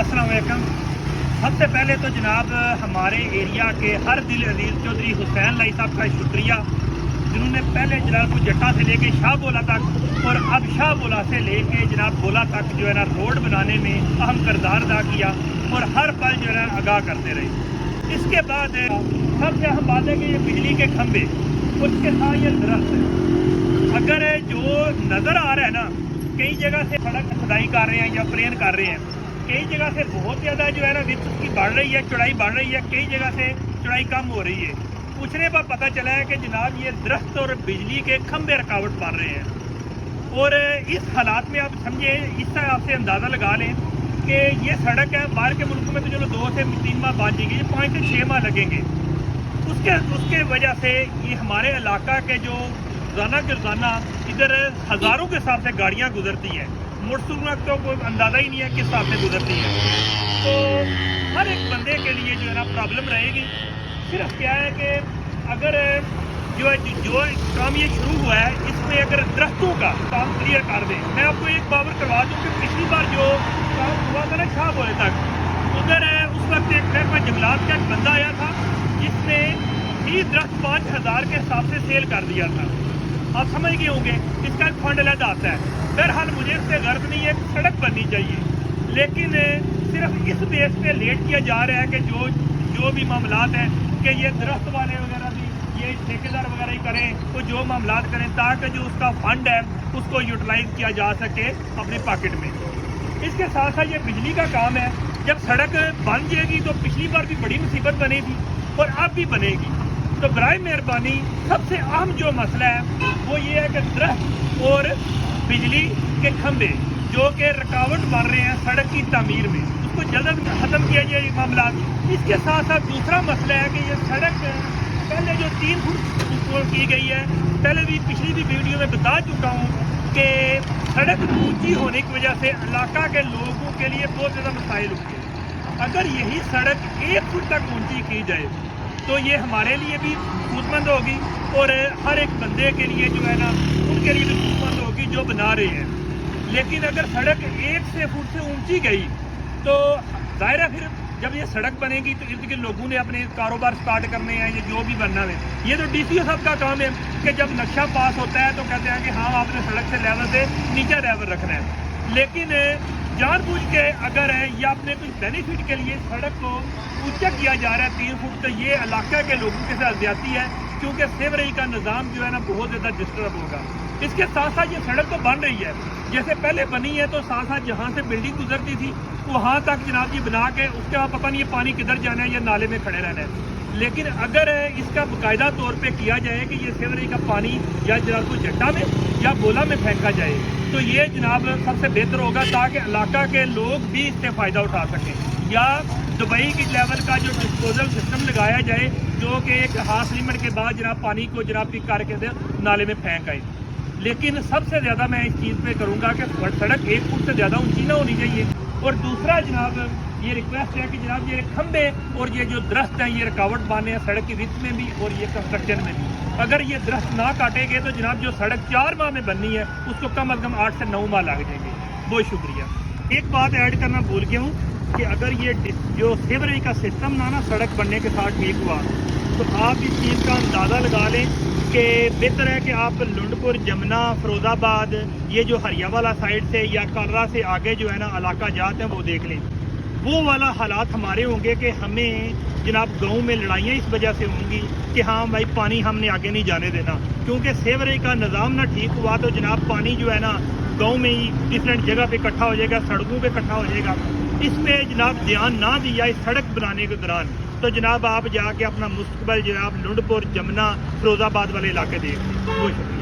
अस्सलाम वालेकुम। सबसे पहले तो जनाब हमारे एरिया के हर दिल अजीज़ चौधरी हुसैन लाई साहब का शुक्रिया, जिन्होंने पहले जलालपुर जट्टा से लेके शाह बोला तक और अब शाह बोला से लेके जनाब बोला तक जो है ना रोड बनाने में अहम किरदार अदा किया और हर पल जो है आगाह करते रहे। इसके बाद सबसे अहम बात है कि ये बिजली के खंभे, उसके साथ ये दरख्त, अगर जो नज़र आ रहा है ना, कई जगह से सड़क खुदाई कर रहे हैं या प्लेन कर रहे हैं, कई जगह से बहुत ज़्यादा जो है ना विड्थ उसकी बढ़ रही है, चौड़ाई बढ़ रही है, कई जगह से चौड़ाई कम हो रही है। पूछने पर पता चला है कि जनाब ये दरख्त और बिजली के खंभे रुकावट पड़ रहे हैं। और इस हालात में आप समझे, इस तरह आपसे अंदाज़ा लगा लें कि ये सड़क है, बाहर के मुल्कों में तो चलो 2 से 3 माह बन जाएगी, 5 से 6 माह लगेंगे। उसके वजह से ये हमारे इलाका के जो रोज़ाना इधर हज़ारों के हिसाब से गाड़ियाँ गुजरती हैं, मुड़सुना तो कोई अंदाज़ा ही नहीं है किस हिसाब से गुजरती है। तो हर एक बंदे के लिए जो है ना प्रॉब्लम रहेगी। सिर्फ क्या है कि अगर जो काम ये शुरू हुआ है, इसमें अगर दरख्तों का काम क्लियर कर दें। मैं आपको एक बाबर करवा दूँ कि पिछली बार जो काम हुआ था ना शाह बोले तक, उधर उस वक्त एक महकमा जंगलात का एक बंदा आया था जिसने 30 दरख्त 5,000 के हिसाब से सेल कर दिया था। आप समझ गए होंगे, इसका एक फंड अलग आता है। बहरहाल मुझे इससे गर्व नहीं है, सड़क बननी चाहिए, लेकिन सिर्फ इस बेस पे लेट किया जा रहा है कि जो भी मामलात हैं कि ये दरख्त वाले वगैरह भी ये ठेकेदार वगैरह ही करें, तो जो मामलात करें ताकि जो उसका फंड है उसको यूटिलाइज किया जा सके अपने पॉकेट में। इसके साथ साथ ये बिजली का काम है। जब सड़क बन जाएगी तो पिछली बार भी बड़ी मुसीबत बनी थी और अब भी बनेगी। तो बराए मेहरबानी सबसे अहम जो मसला है वो ये है कि दरख्त और बिजली के खंभे जो कि रुकावट बन रहे हैं सड़क की तामीर में, उसको जल्द ख़त्म किया जाए ये मामला। इसके साथ साथ दूसरा मसला है कि ये सड़क पहले जो 3 फुट की गई है, पहले भी पिछली भी वीडियो में बता चुका हूँ कि सड़क ऊंची होने की वजह से इलाका के लोगों के लिए बहुत ज़्यादा मसाइल होंगे। अगर यही सड़क 1 फुट तक ऊंची की जाए तो ये हमारे लिए भी फायदेमंद होगी और हर एक बंदे के लिए जो है ना उनके लिए भी फायदेमंद होगी जो बना रहे हैं। लेकिन अगर सड़क 1 फुट से ऊंची गई तो ज़ाहिर है फिर जब ये सड़क बनेगी तो इर्द गिर्द लोगों ने अपने कारोबार स्टार्ट करने हैं, ये जो भी बनना है। ये तो DCO साहब का काम है कि जब नक्शा पास होता है तो कहते हैं कि हाँ आपने सड़क से लेवल से नीचे लेवल रखना है। लेकिन जानबूझ के अगर है या अपने कुछ बेनिफिट के लिए सड़क को ऊंचा किया जा रहा है 3 फुट, तो ये इलाके के लोगों के साथ ज्यादती है, क्योंकि सेवरेज का निज़ाम जो है ना बहुत ज़्यादा डिस्टर्ब होगा। इसके साथ साथ ये सड़क तो बन रही है, जैसे पहले बनी है तो साथ साथ जहाँ से बिल्डिंग गुजरती थी वहाँ तक जनाब जी बना के उसके बाद पता नहीं ये पानी किधर जाना है या नाले में खड़े रहना है। लेकिन अगर इसका बाकायदा तौर पे किया जाए कि ये सेवरेज का पानी या जलालपुर जट्टा में या बोला में फेंका जाए तो ये जनाब सबसे बेहतर होगा, ताकि इलाका के लोग भी इससे फ़ायदा उठा सकें। या दुबई की लेवल का जो डिस्पोजल सिस्टम लगाया जाए जो कि एक हाफ लिमिट के बाद जनाब पानी को जनाब पिक करके नाले में फेंक आए। लेकिन सबसे ज़्यादा मैं इस चीज़ पे करूँगा कि सड़क 1 फुट से ज़्यादा ऊंची ना होनी चाहिए। और दूसरा जनाब ये रिक्वेस्ट है कि जनाब ये खंभे और ये जो दरख्त हैं ये रुकावट बने हैं सड़क की विड्थ में भी और ये कंस्ट्रक्शन में भी। अगर ये दरख्त ना काटेंगे तो जनाब जो सड़क 4 माह में बननी है उसको कम अज़ कम 8 से 9 माह लग जाएंगे। बहुत शुक्रिया। एक बात ऐड करना भूल गया हूँ कि अगर ये जो सेवरेज का सिस्टम ना सड़क बनने के साथ ठीक हुआ तो आप इस चीज़ का अंदाज़ा लगा लें कि बेहतर है कि आप लुंडपुर, जमुना, फिरोजाबाद, ये जो हरियावाला साइड से या कलरा से आगे जो है ना इलाका जाते हैं वो देख लें। वो वाला हालात हमारे होंगे कि हमें जनाब गाँव में लड़ाइयाँ इस वजह से होंगी कि हाँ भाई पानी हमने आगे नहीं जाने देना, क्योंकि सेवरेज का निज़ाम ना ठीक हुआ तो जनाब पानी जो है ना गाँव में ही डिफरेंट जगह पे इकट्ठा हो जाएगा, सड़कों पे इकट्ठा हो जाएगा। इस पे जनाब ध्यान ना दिया इस सड़क बनाने के दौरान तो जनाब आप जाके अपना मुस्तकबिल जनाब लुंडपुर, जमुना, फिरोजाबाद वाले इलाके देख लें। बहुत शुक्रिया।